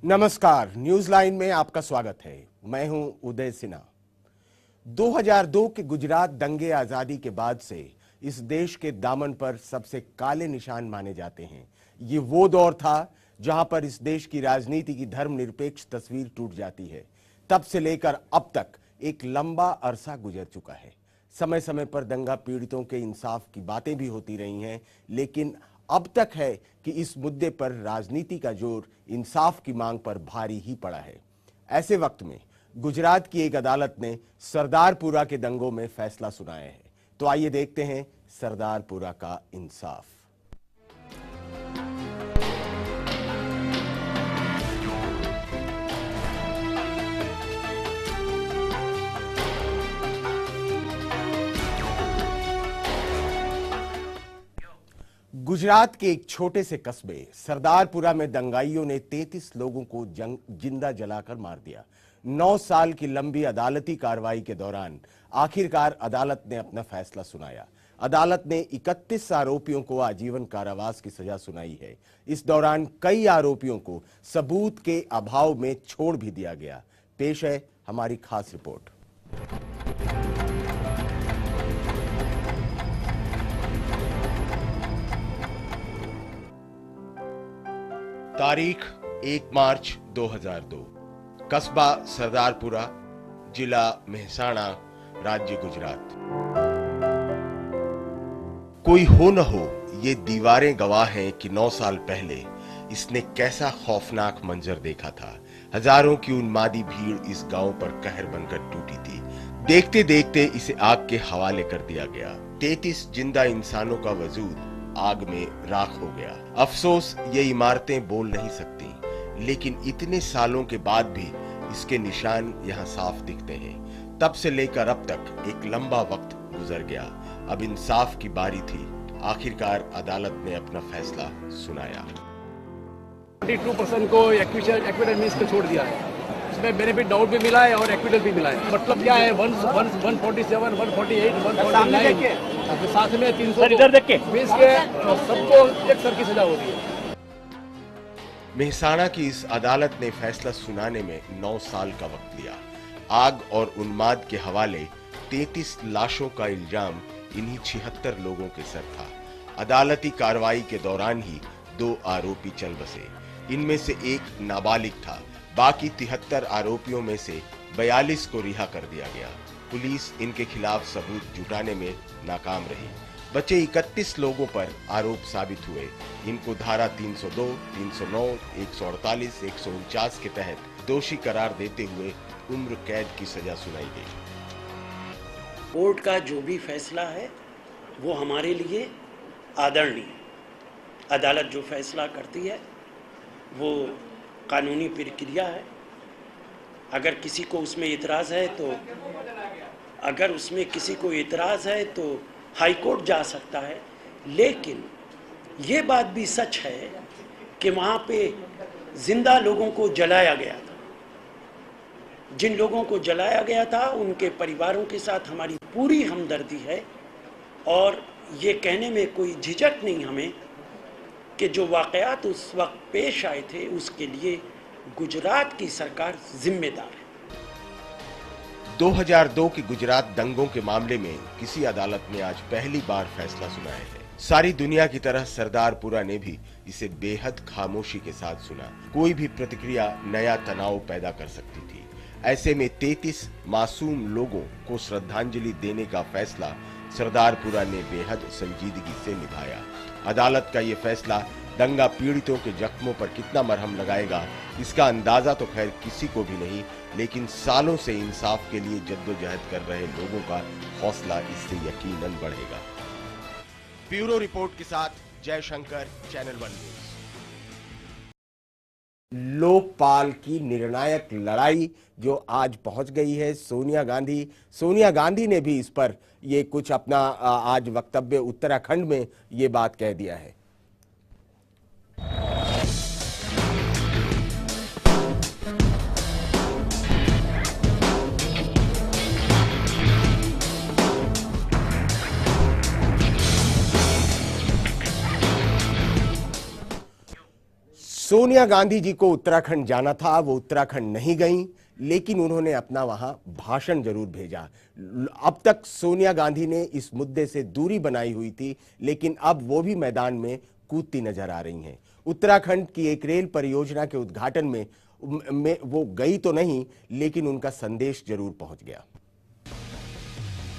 नमस्कार, news line में आपका स्वागत है। मैं हूं उदय सिन्हा। 2002 के गुजरात दंगे आजादी के बाद से इस देश के दामन पर सबसे काले निशान माने जाते हैं। ये वो दौर था जहां पर इस देश की राजनीति की धर्मनिरपेक्ष तस्वीर टूट जाती है। तब से लेकर अब तक एक लंबा अरसा गुजर चुका है। समय समय पर दंगा पीड़ितों के इंसाफ की बातें भी होती रही हैं, लेकिन अब तक है कि इस मुद्दे पर राजनीति का जोर इंसाफ की मांग पर भारी ही पड़ा है। ऐसे वक्त में गुजरात की एक अदालत ने सरदारपुरा के दंगों में फैसला सुनाया है। तो आइए देखते हैं सरदारपुरा का इंसाफ। गुजरात के एक छोटे से कस्बे सरदारपुरा में दंगाइयों ने 33 लोगों को जिंदा जलाकर मार दिया। 9 साल की लंबी अदालती कार्रवाई के दौरान आखिरकार अदालत ने अपना फैसला सुनाया। अदालत ने 31 आरोपियों को आजीवन कारावास की सजा सुनाई है। इस दौरान कई आरोपियों को सबूत के अभाव में छोड़ भी दिया गया। पेश है हमारी खास रिपोर्ट। तारीख 1 मार्च 2002, कस्बा सरदारपुरा, जिला मेहसाणा, राज्य गुजरात। कोई हो न हो, ये दीवारें गवाह हैं कि 9 साल पहले इसने कैसा खौफनाक मंजर देखा था। हजारों की उन्मादी भीड़ इस गांव पर कहर बनकर टूटी थी। देखते देखते इसे आग के हवाले कर दिया गया। 33 जिंदा इंसानों का वजूद आग में राख हो गया। अफसोस ये इमारतें बोल नहीं सकती, लेकिन इतने सालों के बाद भी इसके निशान यहाँ साफ दिखते हैं। तब से लेकर अब तक एक लंबा वक्त गुजर गया। अब इंसाफ की बारी थी। आखिरकार अदालत ने अपना फैसला सुनाया। 42% को एक्विटल मीन्स को छोड़ दिया है। इसमें बेनिफिट डाउट भी मिला है और एक्विटल भी मिला है। मतलब क्या है, 147, 148, 149 साथ में 300 इधर देख के मीन्स के सबको एक सर की सजा हो रही है। मेहसाणा की इस अदालत ने फैसला सुनाने में 9 साल का वक्त लिया। आग और उन्माद के हवाले 33 लाशों का इल्जाम इन्हीं 76 लोगों के सर था। अदालती कार्रवाई के दौरान ही 2 आरोपी चल बसे। इनमें से एक नाबालिग था। बाकी 73 आरोपियों में से 42 को रिहा कर दिया गया। पुलिस इनके खिलाफ सबूत जुटाने में नाकाम रही। बचे 31 लोगों पर आरोप साबित हुए। इनको धारा 302, 309, 148, 149 के तहत दोषी करार देते हुए उम्र कैद की सजा सुनाई गई। कोर्ट का जो भी फैसला है वो हमारे लिए आदरणीय। अदालत जो फैसला करती है वो कानूनी प्रक्रिया है। अगर किसी को उसमें इतराज़ है तो हाई कोर्ट जा सकता है। लेकिन ये बात भी सच है कि वहाँ पे जिंदा लोगों को जलाया गया था। जिन लोगों को जलाया गया था उनके परिवारों के साथ हमारी पूरी हमदर्दी है और ये कहने में कोई झिझक नहीं हमें कि जो वाक़यात उस वक्त पेश आए थे उसके लिए गुजरात की सरकार जिम्मेदार है। 2002 के गुजरात दंगों के मामले में किसी अदालत ने आज पहली बार फैसला सुनाया है। सारी दुनिया की तरह सरदारपुरा ने भी इसे बेहद खामोशी के साथ सुना। कोई भी प्रतिक्रिया नया तनाव पैदा कर सकती थी। ऐसे में 33 मासूम लोगों को श्रद्धांजलि देने का फैसला सरदारपुरा ने बेहद संजीदगी से निभाया। अदालत का ये फैसला दंगा पीड़ितों के जख्मों पर कितना मरहम लगाएगा, इसका अंदाजा तो खैर किसी को भी नहीं, लेकिन सालों से इंसाफ के लिए जद्दोजहद कर रहे लोगों का हौसला इससे यकीनन बढ़ेगा। ब्यूरो रिपोर्ट के साथ जयशंकर, चैनल 1 न्यूज। लोकपाल की निर्णायक लड़ाई जो आज पहुंच गई है सोनिया गांधी ने भी इस पर ये कुछ अपना आज वक्तव्य उत्तराखंड में ये बात कह दिया है। सोनिया गांधी जी को उत्तराखंड जाना था, वो उत्तराखंड नहीं गईं, लेकिन उन्होंने अपना वहां भाषण जरूर भेजा। अब तक सोनिया गांधी ने इस मुद्दे से दूरी बनाई हुई थी, लेकिन अब वो भी मैदान में कूदती नजर आ रही हैं। उत्तराखंड की एक रेल परियोजना के उद्घाटन में वो गई तो नहीं, लेकिन उनका संदेश जरूर पहुंच गया।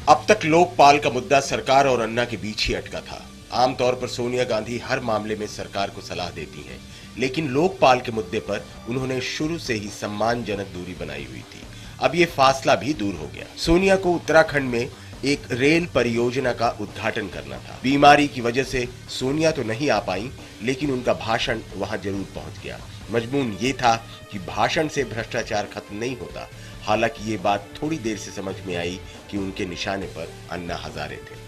अब तक लोकपाल का मुद्दा सरकार और अन्ना के बीच ही अटका था। आमतौर पर सोनिया गांधी हर मामले में सरकार को सलाह देती हैं, लेकिन लोकपाल के मुद्दे पर उन्होंने शुरू से ही सम्मानजनक दूरी बनाई हुई थी। अब ये फासला भी दूर हो गया। सोनिया को उत्तराखंड में एक रेल परियोजना का उद्घाटन करना था। बीमारी की वजह से सोनिया तो नहीं आ पाई, लेकिन उनका भाषण वहां जरूर पहुंच गया। मजमून ये था कि भाषण से भ्रष्टाचार खत्म नहीं होता। हालांकि ये बात थोड़ी देर से समझ में आई कि उनके निशाने पर अन्ना हजारे थे।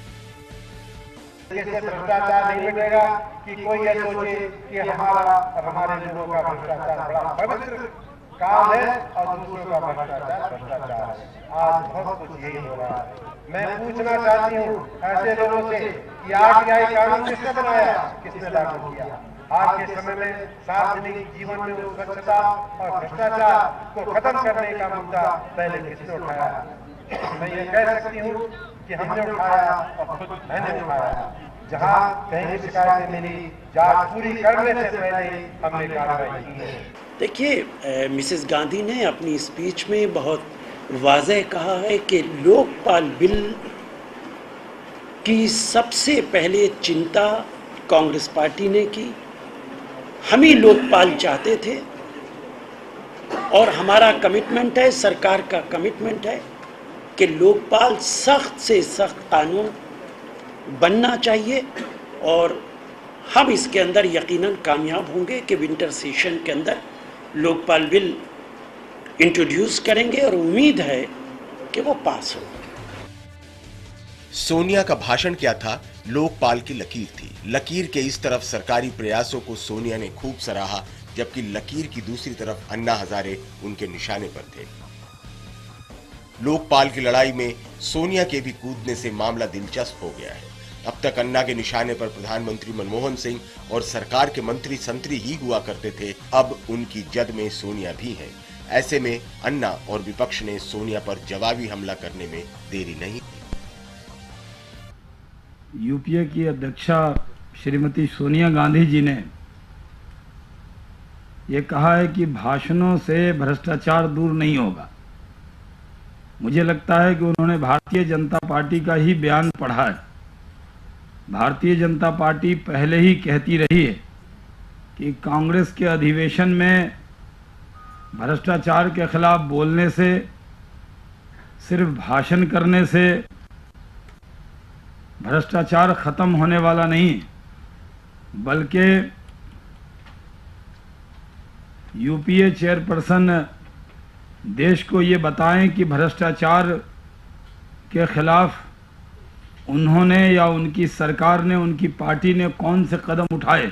भ्रष्टाचार नहीं मिटेगा कि कोई ये सोचे कि हमारा और हमारे लोगों का भ्रष्टाचार बड़ा पवित्र काम है और दूसरों का भ्रष्टाचार है। आज बहुत कुछ यही हो रहा है। मैं पूछना चाहती हूँ ऐसे लोगों से कि आरटीआई कानून किसने बनाया, किसने लागू किया? आज के समय में सार्वजनिक जीवन में स्वच्छता और भ्रष्टाचार को खत्म करने का मुद्दा पहले किसने उठाया? मैं ये कह सकती हूँ कि हमने उठाया और खुद मैंने उठाया। जहाँ कहीं शिकायतें मिली, जांच पूरी करने से पहले हमने कार्रवाई की है। देखिए, मिसेस गांधी ने अपनी स्पीच में बहुत वाज़ेह कहा है कि लोकपाल बिल की सबसे पहले चिंता कांग्रेस पार्टी ने की। हम ही लोकपाल चाहते थे और हमारा कमिटमेंट है, सरकार का कमिटमेंट है कि लोकपाल सख्त से सख्त कानून बनना चाहिए और हम इसके अंदर यकीनन कामयाब होंगे कि विंटर सेशन के अंदर लोकपाल बिल इंट्रोड्यूस करेंगे और उम्मीद है कि वो पास हो। सोनिया का भाषण क्या था? लोकपाल की लकीर थी। लकीर के इस तरफ सरकारी प्रयासों को सोनिया ने खूब सराहा, जबकि लकीर की दूसरी तरफ अन्ना हजारे उनके निशाने पर थे। लोकपाल की लड़ाई में सोनिया के भी कूदने से मामला दिलचस्प हो गया है। अब तक अन्ना के निशाने पर प्रधानमंत्री मनमोहन सिंह और सरकार के मंत्री संतरी ही हुआ करते थे। अब उनकी जद में सोनिया भी हैं। ऐसे में अन्ना और विपक्ष ने सोनिया पर जवाबी हमला करने में देरी नहीं की। यूपीए की अध्यक्षा श्रीमती सोनिया गांधी जी ने ये कहा है कि भाषणों से भ्रष्टाचार दूर नहीं होगा। मुझे लगता है कि उन्होंने भारतीय जनता पार्टी का ही बयान पढ़ा है। भारतीय जनता पार्टी पहले ही कहती रही है कि कांग्रेस के अधिवेशन में भ्रष्टाचार के खिलाफ बोलने से, सिर्फ भाषण करने से भ्रष्टाचार खत्म होने वाला नहीं, बल्कि यूपीए चेयरपर्सन देश को ये बताएं कि भ्रष्टाचार के खिलाफ उन्होंने या उनकी सरकार ने, उनकी पार्टी ने कौन से कदम उठाए।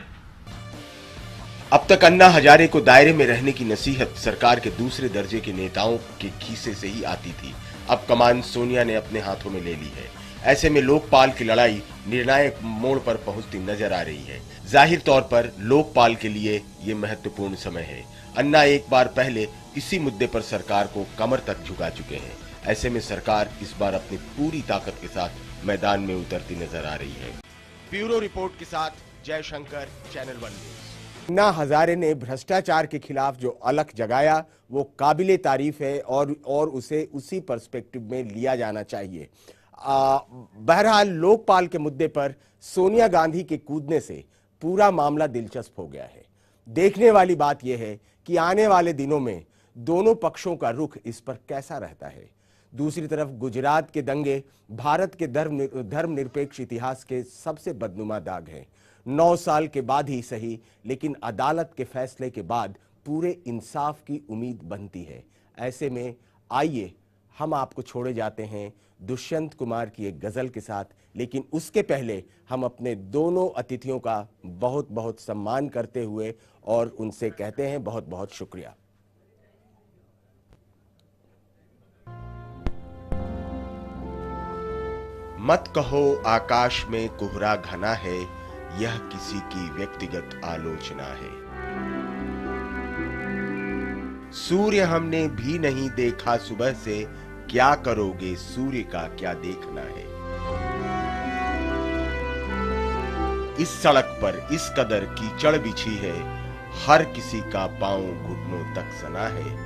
अब तक अन्ना हजारे को दायरे में रहने की नसीहत सरकार के दूसरे दर्जे के नेताओं के खीसे से ही आती थी। अब कमान सोनिया ने अपने हाथों में ले ली है। ऐसे में लोकपाल की लड़ाई निर्णायक मोड़ पर पहुंचती नजर आ रही है। जाहिर तौर पर लोकपाल के लिए ये महत्वपूर्ण समय है। अन्ना एक बार पहले इसी मुद्दे पर सरकार को कमर तक झुका चुके हैं। ऐसे में सरकार इस बार अपनी पूरी ताकत के साथ मैदान में उतरती नजर आ रही है। ब्यूरो रिपोर्ट के साथ जयशंकर, चैनल 1 न्यूज। अन्ना हजारे ने भ्रष्टाचार के खिलाफ जो अलख जगाया वो काबिले तारीफ है और उसे उसी पर्सपेक्टिव में लिया जाना चाहिए। बहरहाल लोकपाल के मुद्दे पर सोनिया गांधी के कूदने से पूरा मामला दिलचस्प हो गया है। देखने वाली बात यह है कि आने वाले दिनों में दोनों पक्षों का रुख इस पर कैसा रहता है। दूसरी तरफ गुजरात के दंगे भारत के धर्मनिरपेक्ष इतिहास के सबसे बदनुमा दाग हैं। 9 साल के बाद ही सही, लेकिन अदालत के फैसले के बाद पूरे इंसाफ की उम्मीद बनती है। ऐसे में आइए हम आपको छोड़े जाते हैं दुष्यंत कुमार की एक गजल के साथ, लेकिन उसके पहले हम अपने दोनों अतिथियों का बहुत बहुत सम्मान करते हुए और उनसे कहते हैं बहुत बहुत शुक्रिया। मत कहो आकाश में कोहरा घना है, यह किसी की व्यक्तिगत आलोचना है। सूर्य हमने भी नहीं देखा सुबह से, क्या करोगे सूर्य का क्या देखना है। इस सड़क पर इस कदर कीचड़ बिछी है, हर किसी का पांव घुटनों तक सना है।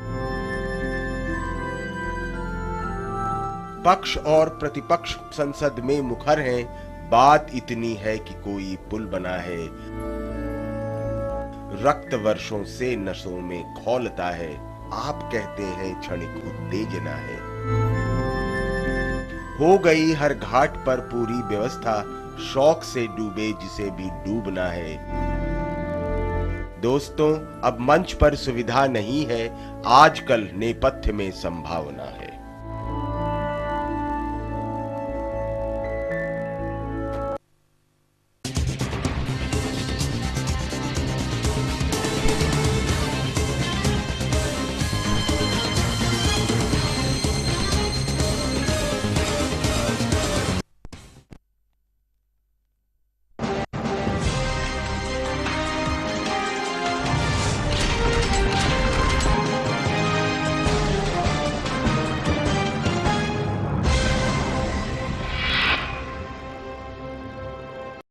पक्ष और प्रतिपक्ष संसद में मुखर हैं, बात इतनी है कि कोई पुल बना है। रक्त वर्षों से नसों में खौलता है, आप कहते हैं क्षणिक उत्तेजना है। हो गई हर घाट पर पूरी व्यवस्था, शौक से डूबे जिसे भी डूबना है। दोस्तों, अब मंच पर सुविधा नहीं है, आजकल नेपथ्य में संभावना है।